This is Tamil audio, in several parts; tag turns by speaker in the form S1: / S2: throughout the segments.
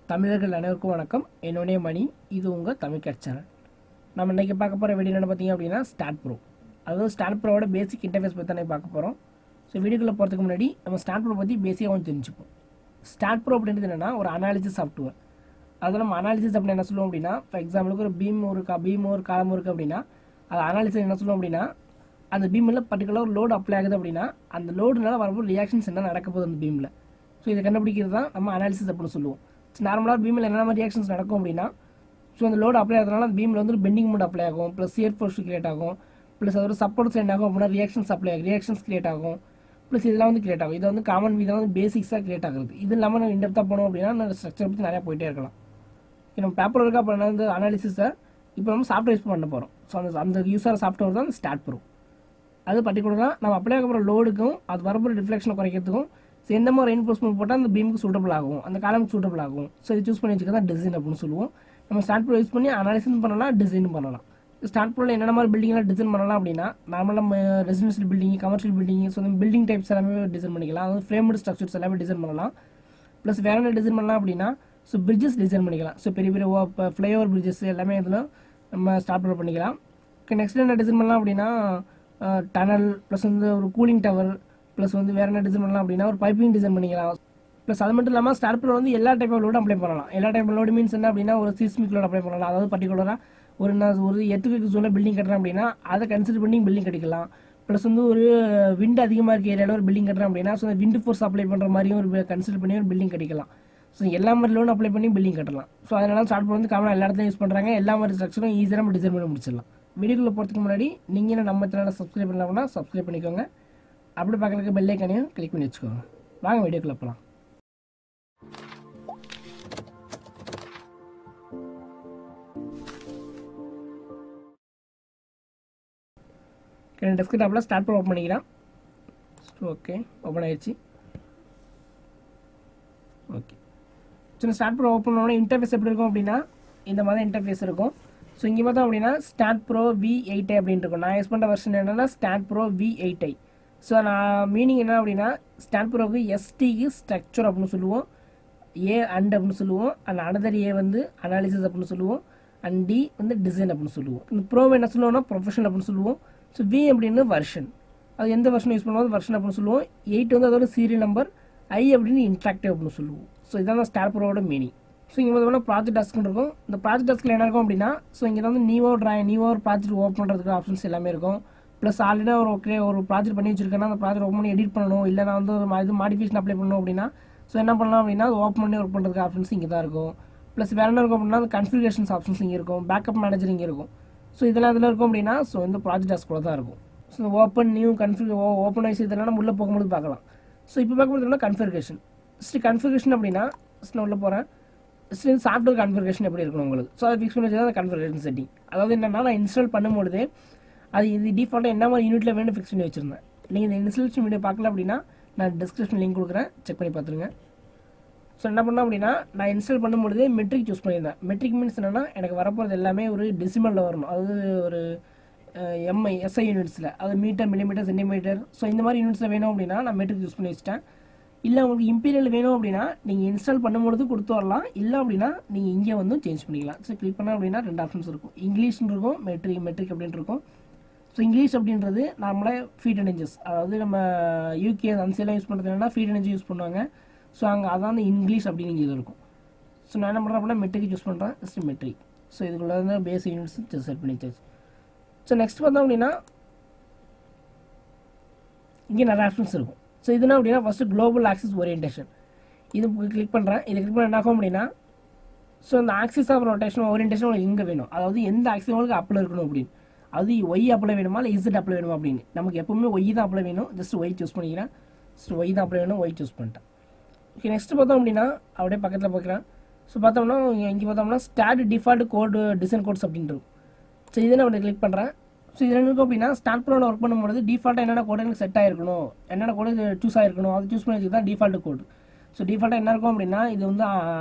S1: தமிழர்கள் அனைவருக்கும் வணக்கம். என்னுடைய மணி. இது உங்கள் தமிழ் கேட் சேனல். நம்ம இன்றைக்கி பார்க்க போகிற வீடியோ என்ன பார்த்தீங்க அப்படின்னா STAAD.Pro. அதாவது STAAD.Proவோட பேசிக் இன்டர்ஃபேஸ் பற்றி தான் பார்க்க போகிறோம். ஸோ வீடியோக்குள்ளே போகிறதுக்கு முன்னாடி நம்ம STAAD.Pro பற்றி பேசிக்காக கொஞ்சம் தெரிஞ்சுப்போம். STAAD.Pro அப்படின்றது என்னென்னா ஒரு அனாலிசிஸ் சாஃப்ட்வேர். அதில் நம்ம அனாலிசிஸ் அப்படின்னு என்ன சொல்லுவோம் அப்படின்னா, ஃபார் எக்ஸாம்பிளுக்கு ஒரு பீம் ஒரு காலம் இருக்குது அப்படின்னா, அது அனாலிசிஸ் என்ன சொல்லுவோம் அப்படின்னா, அந்த பீமில் பர்டிகுலர் லோடு அப்ளை ஆகுது அப்படின்னா அந்த லோடுனால வரும்போது ரியாக்ஷன்ஸ் என்ன நடக்க போகுது அந்த பீமில். ஸோ இதை கண்டுபிடிக்கிறது தான் நம்ம அனாலிசிஸ் அப்படின்னு சொல்லுவோம். நார்மலாக பீமில் என்னென்ன மாதிரி ரியாக்ஷன்ஸ் நடக்கும் அப்படின்னா, ஸோ அந்த லோடு அப்ளை ஆகிறதுனால அந்த பீமில் வந்து ஒரு பெண்டிங் மூட் அப்ளை ஆகும், ப்ளஸ் சியர் ஃபோர்ஸ் கிரியேட் ஆகும், ப்ளஸ் அது ஒரு சப்போர்ட்ஸ் என்ன ஆகும் அப்படின்னா ரியாக்ஷன்ஸ் கிரியேட் ஆகும், ப்ளஸ் இதெல்லாம் வந்து கிரியேட் ஆகும். இது வந்து காமன் இதை வந்து பேசிக்ஸாக கிரியேட் ஆகுது. இது இல்லாமல் நம்ம இன்டெப்த்தாக போனோம் அப்படின்னா நம்ம ஸ்ட்ரக்சர் பற்றி நிறையா போயிட்டே இருக்கலாம். நம்ம பேப்பர் இருக்கா அப்படின்னா அந்த அனாலிசிஸை இப்போ நம்ம சாஃப்ட்வேர் யூஸ் பண்ண போகிறோம். ஸோ அந்த யூஸர் சாஃப்ட்வேர் தான் STAAD.Pro. அது பர்டிகுலராக நம்ம அப்ளை ஆகிற லோடுக்கும் அது வரப்போகிற ரிஃப்ளெக்ஷனை குறைக்கிறதுக்கும் ஸோ எந்த மாதிரி ரெயின்ஃபோர்ஸ்மெண்ட் போட்டால் அந்த பீமுக்கு சூட்டபிள் ஆகும், அந்த காலமுக்கு சூட்டபிள் ஆகும். ஸோ இது சூஸ் பண்ணி வச்சுக்க தான் டிசைன் அப்படின்னு சொல்லுவோம். நம்ம STAAD.Pro யூஸ் பண்ணி அனாலிசிஸ் பண்ணலாம், டிசைனும் பண்ணலாம். STAAD.Proல என்னென்ன மாதிரி பில்டிங்லாம் டிசைன் பண்ணலாம் அப்படின்னா, நார்மலாக நம்ம residential building, commercial building, so அந்த பில்டிங் டைப்ஸ் எல்லாமே டிசைன் பண்ணிக்கலாம். அதாவது ஃப்ரேம்டு ஸ்ட்ரக்சர்ஸ் எல்லாமே டிசைன் பண்ணலாம். ப்ளஸ் வேறு என்ன டிசைன் பண்ணலாம் அப்படின்னா, ஸோ பிரிட்ஜஸ் டிசைன் பண்ணிக்கலாம். ஸோ பெரிய பெரிய ஃப்ளைஓவர் பிரிட்ஜஸ் எல்லாமே இதில் நம்ம STAAD.Pro பண்ணிக்கலாம். நெக்ஸ்ட் என்ன டிசைன் பண்ணலாம் அப்படின்னா, டனல் ப்ளஸ் வந்து ஒரு கூலிங் டவர், ப்ளஸ் வந்து வேறு என்ன டிசைன் பண்ணலாம் அப்படின்னா ஒரு பைப்பிங் டிசைன் பண்ணிக்கலாம். ப்ளஸ் அது மட்டும் இல்லாமல் STAAD.Pro வந்து எல்லா டைப் ஆஃப் லோடு அப்ளை பண்ணலாம். எல்லா டைப் லோடு மீன்ஸ் என்ன அப்படின்னா, ஒரு சீஸ்மிக் லோடு அப்ளை பண்ணலாம். அதாவது பர்டிகுலராக ஒரு எர்த்குவேக் ஜோனில் பில்டிங் கட்டுறேன் அப்படின்னா அதை கன்சிடர் பண்ணி பில்டிங் கட்டிக்கலாம். ப்ளஸ் வந்து ஒரு விண்ட் அதிகமாக இருக்க ஏரியாவில் ஒரு பில்டிங் கட்டுறேன் அப்படின்னா ஸோ அந்த விண்ட் ஃபோர்ஸ் அப்ளை பண்ணுற மாதிரியும் ஒரு கன்சிடர் பண்ணி ஒரு பில்டிங் கட்டிக்கலாம். ஸோ எல்லா மாதிரி லோன் அப்ளை பண்ணி பில்டிங் கட்டலாம். ஸோ அதனால STAAD.Pro வந்து காமனாக எல்லா இடத்துலையும் யூஸ் பண்ணுறாங்க. எல்லா மாதிரி ஸ்ட்ரக்சரும் ஈஸியாக நம்ம டிசைன் பண்ணி முடிச்சிடலாம். வீடியோக்குள்ளே போகிறதுக்கு முன்னாடி நீங்கள் நம்ம சேனலை சப்ஸ்கிரைப் பண்ணலாம்னா சப்ஸ்கிரைப் பண்ணிக்கோங்க. அப்படி பக்கத்துக்கு பெல் ஐக்கானையும் கிளிக் பண்ணி வச்சுக்கோங்க. வாங்க வீடியோக்குள்ளே போகலாம். டெஸ்க்டாப்பில் STAAD.Pro ஓப்பன் பண்ணிக்கிறேன். ஓகே, ஓப்பன் ஆகிடுச்சு. ஓகே, ஸோ STAAD.Pro ஓப்பன் பண்ணோன்னா இன்டர்ஃபேஸ் எப்படி இருக்கும் அப்படின்னா இந்த மாதிரி இன்டர்ஃபேஸ் இருக்கும். ஸோ இங்கே பார்த்தோம் அப்படின்னா STAAD.Pro V8i அப்படின்னு இருக்கும். நான் யூஸ் பண்ணுற வெர்ஷன் என்னென்னா STAAD.Pro V8i. ஸோ நான் மீனிங் என்ன அப்படின்னா, STAAD.Proக்கு STக்கு ஸ்ட்ரக்சர் அப்படின்னு சொல்லுவோம், ஏ அப்படின்னு சொல்லுவோம், அண்ட் அனதர் ஏ வந்து அனாலிசிஸ் அப்படின்னு சொல்லுவோம், அண்ட் டி வந்து டிசைன் அப்படின்னு சொல்லுவோம். இந்த ப்ரோவை என்ன சொல்லுவோம்னா ப்ரொஃபஷனல் அப்படின்னு சொல்லுவோம். ஸோ V அப்படின்னு வெர்ஷன், அது எந்த வெர்ஷன் யூஸ் பண்ணுவோம் வெர்ஷன் அப்படின்னு சொல்லுவோம். 8 வந்து அதோட சீரியல் நம்பர், I அப்படின்னு இன்ட்ராக்டிவ் அப்படின்னு சொல்லுவோம். ஸோ இதான் தான் STAAD.Proவோட மீனிங். ஸோ இங்கே பார்த்தோம்னா ப்ராஜெக்ட் டஸ்க்னு இருக்கும். இந்த ப்ராஜெக்ட் டஸ்க்கில் என்ன இருக்கும் அப்படின்னா, ஸோ இங்கே வந்து நியூ ஒரு ப்ராஜெக்ட் ஓப்பன் பண்ணுறதுக்கு ஆப்ஷன்ஸ் எல்லாமே இருக்கும். ப்ளஸ் ஆல்ரெடி ஒரு ப்ராஜெக்ட் பண்ணி வச்சிருக்கேன்னா அந்த ப்ராஜெக்ட் ஓப்பன் பண்ணி எடிட் பண்ணணும், இல்லை நான் வந்து இது மாடிஃபிகேஷன் அப்ளை பண்ணணும் அப்படின்னா ஸோ என்ன பண்ணலாம் அப்படின்னா அது ஓப்பன் பண்ணி ஒர்க் பண்ணுறதுக்கு ஆப்ஷன்ஸ் இங்கே தான் இருக்கும். ப்ளஸ் வேறு என்ன இருக்கும் அப்படின்னா கன்ஃபிகரேஷன்ஸ் ஆப்ஷன்ஸ் இங்கே இருக்கும், பேக்கப் மேனேஜர் இங்கே இருக்கும். ஸோ இதெல்லாம் இதில் இருக்கும் அப்படின்னா ஸோ இந்த ப்ராஜெக்ட் டஸ்க்குள்ள தான் இருக்கும். So open new open wise இதெல்லாம் நம்ம உள்ளே போகும்போது பார்க்கலாம். ஸோ இப்போ பார்க்கும்போது கன்ஃபிகரேஷன் அப்படின்னா நான் உள்ளே போகிறேன். சாஃப்ட்வேர் கன்ஃபிகரேஷன் எப்படி இருக்கணும் உங்களுக்கு, ஸோ அதை ஃபிக்ஸ் பண்ணி வச்சு தான் கன்ஃபிகரேஷன் செட்டிங். அதாவது என்னென்னா நான் இன்ஸ்டால் பண்ணும்போது அது இது டிஃபால்ட்டாக என்ன மாதிரி யூனிட்டில் வேணும் ஃபிக்ஸ் பண்ணி வச்சுருந்தேன். நீங்கள் இந்த இன்ஸ்டாலேஷன் வீடியோ பார்க்கல அப்படின்னா நான் டிஸ்கிரிப்ஷன் லிங்க் கொடுக்குறேன், செக் பண்ணி பார்த்துருங்க. ஸோ என்ன பண்ணேன் அப்படின்னா நான் இன்ஸ்டால் பண்ணும்போது மெட்ரிக் சூஸ் பண்ணியிருந்தேன். மெட்ரிக் மீன்ஸ் என்னென்னா எனக்கு வரப்போகிறது எல்லாமே ஒரு டெசிமலில் வரணும், அதாவது ஒரு SI யூனிட்ஸில், அது மீட்டர், மில்லிமீட்டர், சென்டிமீட்டர். ஸோ இந்த மாதிரி யூனிட்ஸில் வேணும் அப்படின்னா நான் மெட்ரிக் யூஸ் பண்ணி வச்சுட்டேன். இல்லை உங்களுக்கு இம்பீரியல் வேணும் அப்படின்னா நீங்கள் இன்ஸ்டால் பண்ணும்போது கொடுத்து வரலாம், இல்லை அப்படின்னா நீங்கள் இங்கே வந்து சேஞ்ச் பண்ணிக்கலாம். ஸோ கிளிக் பண்ணால் அப்படின்னா 2 ஆப்ஷன்ஸ் இருக்கும், இங்கிலீஷ்னு இருக்கும், மெட்ரிக் அப்படின்ட்டு இருக்கும். ஸோ இங்கிலீஷ் அப்படின்றது நார்மலாக ஃபீட் அண்ட் இன்ச்சஸ், அதாவது நம்ம யூகே அன்சியெல்லாம் யூஸ் பண்ணுறது என்னன்னா ஃபீட் அண்ட் இன்ச் யூஸ் பண்ணுவாங்க. ஸோ அங்கே அதான் இங்கிலீஷ் அப்படின்னு இங்கே இது இருக்கும். ஸோ நான் என்ன பண்ணுறேன் அப்படின்னா மெட்ரிக் யூஸ் பண்ணுறேன், ஜஸ்ட் மெட்ரிக். ஸோ இதுக்குள்ளே வந்து பேஸ் யூனிட்ஸ் செட் பண்ணிச்சாச்சு. ஸோ நெக்ஸ்ட் பார்த்தோம் அப்படின்னா இங்கே நிறைய ஆப்ஷன்ஸ் இருக்கும். ஸோ இதுனா அப்படின்னா ஃபஸ்ட்டு குளோபல் ஆக்சிஸ் ஓரியன்டேஷன், இது கிளிக் பண்ணுறேன். இது கிளிக் பண்ண என்ன ஆகும் அப்படின்னா ஸோ இந்த ஆக்சிஸ் ஆஃப் ரொட்டேஷன் ஓரியன்டேஷன் உங்களுக்கு இங்கே வேணும், அதாவது எந்த ஆக்சிஸ் உங்களுக்கு அப்ளை இருக்கணும் அப்படின்னு, அது ஒய் அப்ளை வேணுமா இல்லை இசட் அப்ளை வேணுமா அப்படின்னு. நமக்கு எப்பவுமே ஒய் தான் அப்ளை வேணும், ஜஸ்ட் ஒய் சூஸ் பண்ணிக்கிறேன். ஸோ ஒய் தான் அப்ளை வேணும், ஒய் சூஸ் பண்ணிட்டேன். ஓகே, நெக்ஸ்ட் பார்த்தோம் அப்படின்னா அப்படியே பக்கத்தில் பார்க்குறேன். ஸோ பார்த்தோம்னா இங்கே பார்த்தோம்னா STAAD டிஃபால்ட் கோடு டிசைன் கோட்ஸ் அப்படின்ட்டு இருக்கும். ஸோ இதை நான் கிளிக் பண்ணுறேன். ஸோ இது என்ன இருக்கும் அப்படின்னா STAAD.Proல ஒர்க் பண்ணும்போது டிஃபால்ட்டாக என்னென்ன கோடு எனக்கு செட் ஆகிருக்கணும், என்னென்ன கோடு சூஸ் ஆகிருக்கணும், அது சூஸ் பண்ணி வச்சு தான் டிஃபால்ட் கோடு. ஸோ டிஃபால்ட்டாக என்ன இருக்கும் அப்படின்னா இது வந்து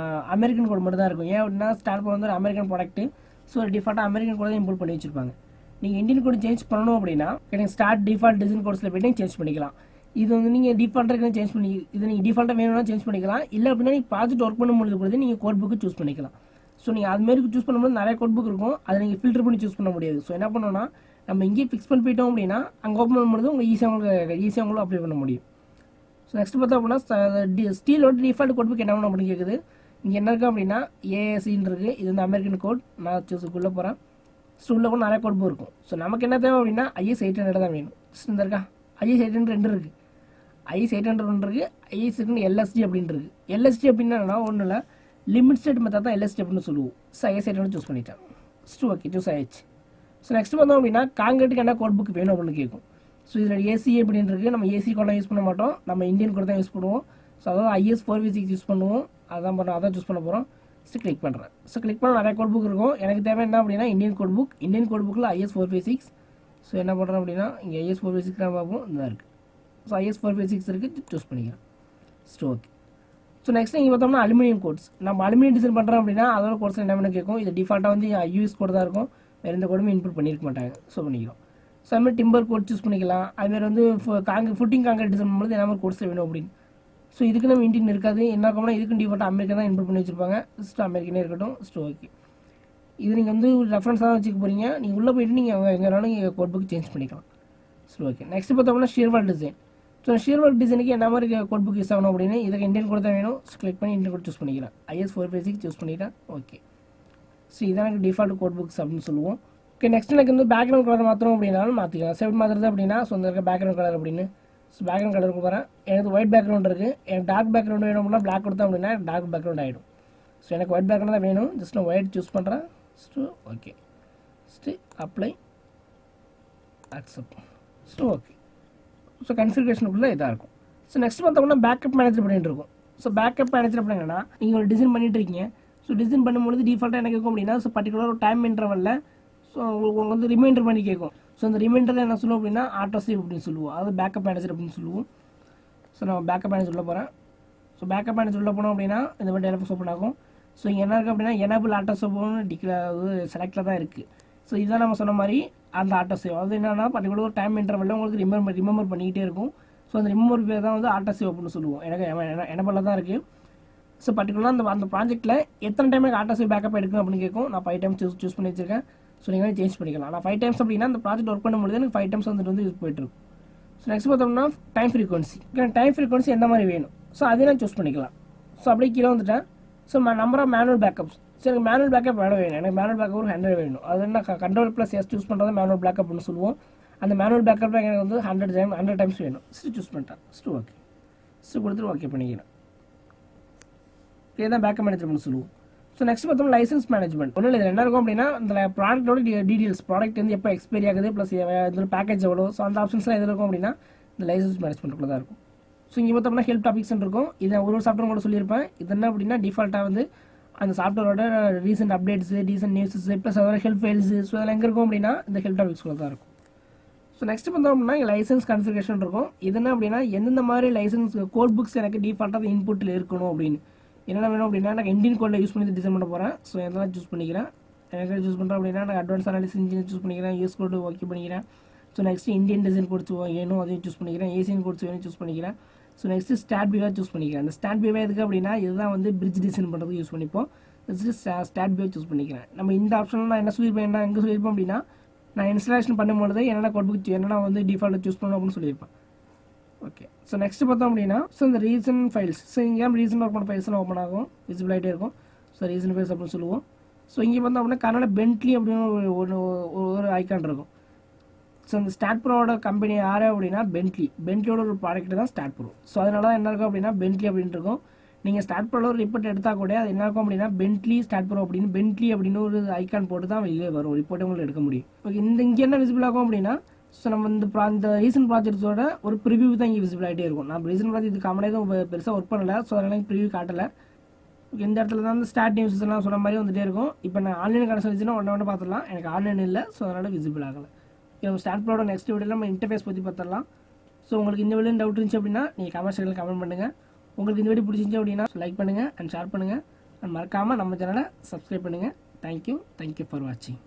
S1: அமெரிக்கன் கோடு மட்டும் தான் இருக்கும். ஏன் அப்படின்னா STAAD.Pro வந்து ஒரு அமெரிக்கன் ப்ராடக்ட்டு. ஸோ டிஃபால்ட்டாக அமெரிக்கன் கோடு தான் இம்போர்ட் பண்ணி வச்சிருப்பாங்க. நீங்கள் இந்தியன் கோடு சேஞ்ச் பண்ணணும் அப்படின்னா STAAD டிஃபால்ட் டிசைன் கோட்ஸில் போய்ட்டு சேஞ்ச் பண்ணிக்கலாம். இது வந்து நீங்கள் டிஃபால்ட்டாக சேஞ்ச் பண்ணி இது நீங்கள் டிஃபால்ட்டாக வேணும்னா சேஞ்ச் பண்ணிக்கலாம். இல்லை அப்படின்னா நீங்கள் ப்ராஜெக்ட் ஒர்க் பண்ணும்பொழுது கூட நீங்கள் கோட் புக்கு சூஸ் பண்ணிக்கலாம். ஸோ நீங்கள் அதுமாரி சூஸ் பண்ணும்போது நிறைய கோட் புக் இருக்கும், அதை நீங்கள் ஃபில்டர் பண்ணி சூஸ் பண்ண முடியாது. ஸோ என்ன பண்ணோன்னா நம்ம இங்கேயே ஃபிக்ஸ் பண்ணி போயிட்டோம் அப்படின்னா அங்கே ஓப்பன் பண்ணும்போது உங்களுக்கு ஈஸியாக அப்ளை பண்ண முடியும். ஸோ நெக்ஸ்ட் பார்த்தோம் அப்படின்னா ஸ்டீலோட டிஃபால்ட் கோட் புக் என்ன பண்ணணும் அப்படின்னு கேட்குது. இங்கே என்ன இருக்குது அப்படின்னா ஏஎஸ்சின்னு இருக்குது. இது வந்து அமெரிக்கன் கோட். நான் சூஸுக்குள்ளே போகிறேன். ஸோ உள்ளே கூட நிறைய கோட் புக் இருக்கும். ஸோ நமக்கு என்ன தேவை அப்படின்னா IS 800 தான் வேணும். இந்த இருக்கா IS 800 2 இருக்குது. IS 800 ஒன்று இருக்குது, IS LSD அப்படின்னு இருக்குது. LSD அப்படின்னா ஒன்றும் இல்லை, லிமிட் ஸ்டேட் மெத்தட் தான் LSD அப்படின்னு சொல்லுவோம். ஸோ IS 800 சூஸ் பண்ணிட்டேன். ஓகே சூஸ் ஆயிடுச்சு. ஸோ நெக்ஸ்ட் பார்த்தோம் அப்படின்னா காங்கிரீட்டுக்கு என்ன கோட் புக் வேணும் அப்படின்னு கேட்கும். ஸோ இதில் ஏசி அப்படின்னு இருக்குது. நம்ம ஏசி கோடெலாம் யூஸ் பண்ண மாட்டோம், நம்ம இந்தியன் கோட் தான் யூஸ் பண்ணுவோம். ஸோ அதாவது IS 4v6 யூஸ் பண்ணுவோம். அதான் சூஸ் பண்ண போகிறோம். ஸோ கிளிக் பண்ணுறேன். ஸோ கிளிக் பண்ண நிறைய கோட் புக் இருக்கும். எனக்கு தேவை என்ன அப்படின்னா இந்தியன் கோட் புக்கில் IS 4v6. ஸோ என்ன பண்ணுறோம் அப்படின்னா இங்கே IS 4v6 தான் பார்ப்போம். இதாக இருக்குது. ஸோ IS 4v6 இருக்குது, சூஸ் பண்ணிக்கிறேன். ஓகே. ஸோ நெக்ஸ்ட் இங்கே பார்த்தோம்னா அலுமினியம் கோட்ஸ். நம்ம அலுமினியம் டிசைன் பண்ணுறோம் அப்படின்னா அதோட கோட்ஸ் என்ன பண்ண கேட்கும். இது டிஃபால்ட்டாக வந்து யூஎஸ் கோட் தான் இருக்கும், வேறு எந்த கோடுமே இன்புட் பண்ணியிருக்க மாட்டாங்க. ஸோ பண்ணிக்கிறோம். ஸோ அதுமாதிரி டிம்பர் கோட் சூஸ் பண்ணிக்கலாம். அதுமாதிரி வந்து ஃபுட்டிங் காங்கிரீட் டிசைன் பண்ணும்போது என்ன மாதிரி கோட்ஸ் வேணும் அப்படின்னு. ஸோ இதுக்கு நம்ம இண்டியன் இருக்காது, என்ன இருக்கும்னா இதுக்கு டிஃபால்ட்டாக அமெரிக்கா தான் இன்புட் பண்ணி வச்சிருப்பாங்க. அமெரிக்கனே இருக்கட்டும். ஓகே. இது நீங்கள் வந்து ரெஃபரன்ஸாக தான் வச்சுக்க போகிறீங்க. நீங்கள் உள்ளே போய்ட்டு நீங்கள் எங்கே வேணாலும் நீங்கள் கோட் புக் சேஞ்ச் பண்ணிக்கலாம். ஓகே. நெக்ஸ்ட் பார்த்தோம்னா ஷியர்வால் டிசைன். ஸோ ஷியர்வால் டிசைனுக்கு என்ன மாதிரி கோட் புக் யூஸ் ஆகணும் அப்படின்னு இதுக்கு இந்தியன் கோட் தான் வேணும். கிளிக் பண்ணி இந்தியன் கோட் சூஸ் பண்ணிக்கிறேன். IS 4v6 சூஸ் பண்ணிக்கிறேன். ஓகே. ஸோ இதான் எனக்கு டிஃபால்ட் கோட் புக்ஸ் அப்படின்னு சொல்லுவோம். ஓகே. நெக்ஸ்ட் எனக்கு வந்து பேக்ரவுண்ட் கலர் மாற்றணும் அப்படின்னாலும் மாற்றிக்கலாம். செவன் மாற்றுறது அப்படின்னா ஸோ இந்த இருக்க பேக்ரவுண்ட் கலர் அப்படின்னு. ஸோ பேக்ரவுண்ட் கலருக்கு போகிறேன். எனக்கு ஒயிட் பேக்ரவுண்ட் இருக்குது. எனக்கு டார்க் பேக்ரவுண்ட் வேணும் அப்படின்னா பிளாக் கொடுத்தோம் அப்படின்னா டார்க் பேக்ரவுண்ட் ஆகிடும். ஸோ எனக்கு ஒயிட் பேக்ரவுண்ட் தான் வேணும். ஜஸ்ட் நான் ஒயிட் சூஸ் பண்ணுறேன். Okay. Apply accept. Okay. So கன்ஃபிகரேஷனுக்குள்ளே இதாக இருக்கும். ஸோ நெக்ஸ்ட் பார்த்தோம்னா பேக்கப் மேனேஜர் பண்ணிட்டு இருக்கும். ஸோ பேக்கப் மேனேஜர் அப்படின்னா நீங்கள் ஒரு டிசைன் பண்ணிட்டு இருக்கீங்க. ஸோ டிசைன் பண்ணும்போது டிஃபால்ட்டாக என்ன கேட்கும் அப்படின்னா ஸோ பர்டிகுலர் ஒரு டைம் இன்டர்வலில் ஸோ உங்களுக்கு வந்து ரிமைண்டர் பண்ணி கேட்கும். ஸோ அந்த ரிமைண்டரில் என்ன சொல்லுவோம் அப்படின்னா ஆட்டோ சேவ் அப்படின்னு சொல்லுவோம். அதாவது பேக்கப் மேனேஜர் அப்படின்னு சொல்லுவோம். ஸோ நம்ம பேக்கப் மேனேஜர் உள்ள போகிறேன். ஸோ பேக்கப் மேனேஜர் உள்ள போனோம் அப்படின்னா இந்த மாதிரி டெலஃபோஸ் ஓப்பன் ஆகும். ஸோ இங்கே என்ன இருக்குது அப்படின்னா எனேபிள் ஆட்டோ சேவ்னு செலக்டில் தான் இருக்குது. ஸோ இதுதான் நம்ம சொன்ன மாதிரி அந்த ஆட்டோ சேவ். அது என்னன்னா பர்டிகுலர் ஒரு டைம் இன்டர்வலில் உங்களுக்கு ரிமெம்பர் பண்ணிக்கிட்டே இருக்கும். ஸோ அந்த ரிமெம்பர் பேர் தான் வந்து ஆட்டோ சேவ் அப்படின்னு சொல்லுவோம். எனக்கு எனேபிளில் தான் இருக்குது. ஸோ பர்டிகுலராக அந்த ப்ராஜெக்ட்டில் எத்தனை டைம் எனக்கு ஆட்டோ சேவ் பேக்கப் எடுக்கணும் அப்படின்னு கேட்கும். நான் 5 டைம்ஸ் சூஸ் பண்ணி வச்சிருக்கேன். ஸோ நீங்கள் வந்து சேஞ்ச் பண்ணிக்கலாம். நான் 5 டைம்ஸ் அப்படின்னா அந்த ப்ராஜெக்ட் ஒர்க் பண்ணும்போது எனக்கு 5 டைம்ஸ் வந்துட்டு வந்து இது போயிட்டுருக்கும். ஸோ நெக்ஸ்ட் பார்த்தோம்னா டைம் ஃப்ரீக்வன்சி எந்த மாதிரி வேணும். ஸோ அதே நான் சூஸ் பண்ணிக்கலாம். ஸோ அப்படியே கீழே வந்துட்டேன். So number of manual backups. So எனக்கு மேனுவல் பேக்கப் வேணும். எனக்கு மேனுவல் பேக்கப் ஒரு 100 வேணும். அது என்ன Ctrl+S சூஸ் பண்ணுறது மேனுவல் பேக்கப் அப்படின்னு சொல்லுவோம். அந்த மேனுவல் பேக்கப் எனக்கு வந்து 100 டைம்ஸ் வேணும். சூஸ் பண்ணிட்டேன். ஓகே. கொடுத்துட்டு ஓகே பண்ணிக்கிறேன். இதுதான் பேக்கப் மேனேஜ்மெண்ட் சொல்லுவோம். ஸோ நெக்ஸ்ட் பார்த்தோம் லைசன்ஸ் மேனேஜ்மெண்ட். ஒன்றும் இல்லை, என்ன இருக்கும் அப்படின்னா இந்த ப்ராடக்ட்டோட டீடைல்ஸ், ப்ராடக்ட் வந்து எப்போ எக்ஸ்பைரி ஆகுது ப்ளஸ் இதில் பேக்கேஜ் எவ்வளோ. ஸோ அந்த ஆப்ஷன்ஸ்லாம் எது இருக்கும் அப்படின்னா இந்த லைசன்ஸ் மேனேஜ்மெண்ட்டுக்குள்ள தான் இருக்கும். ஸோ இங்கே பார்த்தோம்னா ஹெல்ப் டாபிக்ஸ் இருக்கும். இதை ஒரு சாஃப்ட்வேர் கூட சொல்லியிருப்பேன். இது என்ன அப்படின்னா டிஃபால்ட்டாக வந்து அந்த சாஃப்ட்வேரோட recent updates, recent newses plus அதோட ஹெல்ப் ஃபைல்ஸு. ஸோ அதில் எங்கே இருக்கும் அப்படின்னா இந்த ஹெல்ப் டாபிக்ஸ்குள்ள தான் இருக்கும். ஸோ நெக்ஸ்ட் பார்த்தோம் அப்படின்னா லைசன்ஸ் கான்ஃபிகரேஷன் இருக்கும். இது என்ன அப்படின்னா எந்தெந்த மாதிரி லைசன்ஸ் கோட் புக்ஸ் எனக்கு டிஃபால்ட்டாக இன்புட்டில் இருக்கணும் அப்படின்னு. என்னென்ன வேணும் அப்படின்னா எனக்கு இந்தியன் கோடில் யூஸ் பண்ணி டிசைன் பண்ண போகிறேன். ஸோ எதெல்லாம் சூஸ் பண்ணிக்கிறேன். எனக்கு சூஸ் பண்ணுறேன் அப்படின்னா நான் அட்வான்ஸ் அனாலிசிஸ் இன்ஜினியர் சூஸ் பண்ணிக்கிறேன். யூஎஸ் கோடு ஓகே பண்ணிக்கிறேன். So next Indian design codes வேணும், அதையும் சூஸ் பண்ணிக்கிறேன். ஏசியன் கோட்ஸ் வேணும் சூஸ் பண்ணிக்கிறேன். ஸோ நெக்ஸ்ட் STAAD.Pro சூஸ் பண்ணிக்கிறேன். அந்த STAAD.Pro எதுக்கு அப்படின்னா இதுதான் வந்து பிரிட்ஜ் டிசைன் பண்ணுறதுக்கு யூஸ் பண்ணிப்போம். STAAD.Pro சூஸ் பண்ணிக்கிறேன். நம்ம இந்த ஆப்ஷனில் நான் என்ன சொல்லியிருப்பேன், எங்கே சொல்லியிருப்பேன் அப்படின்னா நான் இன்ஸ்டாலேஷன் பண்ணும்போது என்னென்ன கோட் புக் என்னென்ன வந்து டிஃபால்ட்டாக சூஸ் பண்ணணும் அப்படின்னு சொல்லியிருப்பேன். ஓகே. ஸோ நெக்ஸ்ட் பார்த்தோம் அப்படின்னா ஸோ இந்த ரீசன் ஃபைல்ஸ். ஸோ இங்கே ரீசன் ஒர்க் பண்ண ஃபைல்ஸ்லாம் ஓப்பன் ஆகும், விசிபிள் ஆகிட்டே இருக்கும். ஸோ ரீசன் ஃபைல்ஸ் அப்படின்னு சொல்லுவோம். ஸோ இங்கே பார்த்தோம் அப்படின்னா கன்னட பென்ட்லி அப்படின்னு ஒரு ஐக்கான் இருக்கும். ஸோ இந்த STAAD.Proவோட கம்பெனி யார் அப்படின்னா பென்ட்லியோட ஒரு ப்ராடக்ட் தான் STAAD.Pro. ஸோ அதனால தான் என்ன இருக்கும் அப்படின்னா பென்ட்லி அப்படின்ட்டு இருக்கும். நீங்கள் STAAD.Proல ஒரு ரிப்போர்ட் எடுத்தால் கூட அது என்ன இருக்கும் அப்படின்னா STAAD.Pro அப்படின்னு பென்ட்லி அப்படின்னு ஒரு ஐக்கான் போட்டு தான் வெளியே வரும், ரிப்போர்ட்டை உங்களுக்கு எடுக்க முடியும். ஓகே. இங்கே என்ன விசிபிள் ஆகும் அப்படின்னா ஸோ நம்ம இந்த ரீசன்ட் ப்ராஜெக்ட்ஸோட ஒரு ப்ரிவியூ தான் இங்கே விசிபிள் ஆகிட்டே இருக்கும். நம்ம ரீசன்ட் ப்ராஜெக்ட் இது காமனாக எதுவும் பெருசாக ஒர்க் பண்ணலை. ஸோ அதனால் ப்ரிவியூ காட்டலை. ஓகே. இந்த இடத்துல தான் வந்து ஸ்டாட் நியூஸஸ் எல்லாம் சொன்ன மாதிரி வந்துட்டே இருக்கும். இப்போ நான் ஆன்லைன் கடைசி வந்துச்சுன்னா ஒன்று பார்த்துடலாம். எனக்கு ஆன்லைன் இல்லை, ஸோ அதனால் விசிபிள் ஆகலை. நம்ம STAAD.Proவோட நெக்ஸ்ட் வீடியோவில் நம்ம இன்டர்ஃபேஸ் பற்றி பார்த்துடலாம். ஸோ உங்களுக்கு இந்த வீடியோ டவுட் இருந்துச்சு அப்படின்னா நீங்கள் கமெண்ட் செக்ஷனில் கமெண்ட் பண்ணுங்கள். உங்களுக்கு இந்த வீடியோ பிடிச்சிருந்துச்சு அப்படின்னா லைக் பண்ணுங்கள் அண்ட் ஷேர் பண்ணுங்கள். அண்ட் மறக்காமல் நம்ம சேனலை சப்ஸ்கிரைப் பண்ணுங்கள். தேங்க்யூ ஃபார் வாட்சிங்.